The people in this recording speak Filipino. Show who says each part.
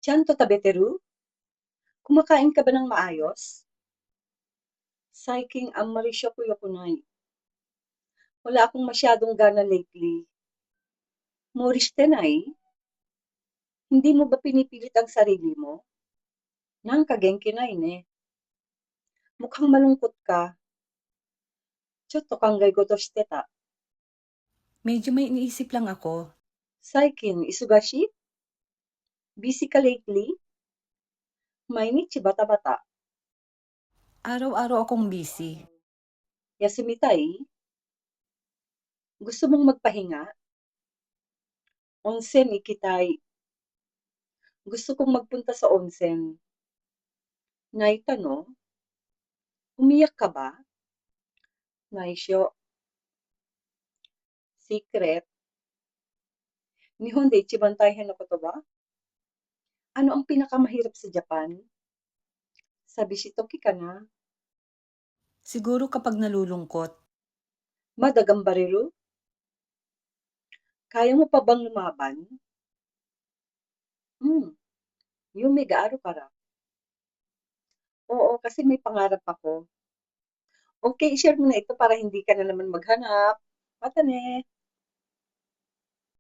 Speaker 1: Tiyan to tabeteru? Kumakain ka ba ng maayos? Saiking ammari shokuyoku nai. Wala akong masyadong gana lately. Morishite nai? Hindi mo ba pinipilit ang sarili mo? Nangka-genki nai ne. Mukhang malungkot ka. Chotto kangai goto shite ta.
Speaker 2: Medyo may iniisip lang ako.
Speaker 1: Saikin isugashi? Busy ka lately? Mainichi bata-bata.
Speaker 2: Araw-araw akong busy.
Speaker 1: Yasumitai? Gusto mong magpahinga? Onsen ikitai. Gusto kong magpunta sa onsen. Naita no? Umiyak ka ba? Naisyo. Secret. Nihon de ichiban taihen no kotoba? Ano ang pinakamahirap sa Japan? Sabishitoki ka na.
Speaker 2: Siguro kapag nalulungkot,
Speaker 1: Madagambareru? Kaya mo pa bang lumaban? Hmm, yume ga aru kara. Oo, kasi may pangarap ako. Okay, i-share mo na ito para hindi ka na naman maghanap. Mata ne.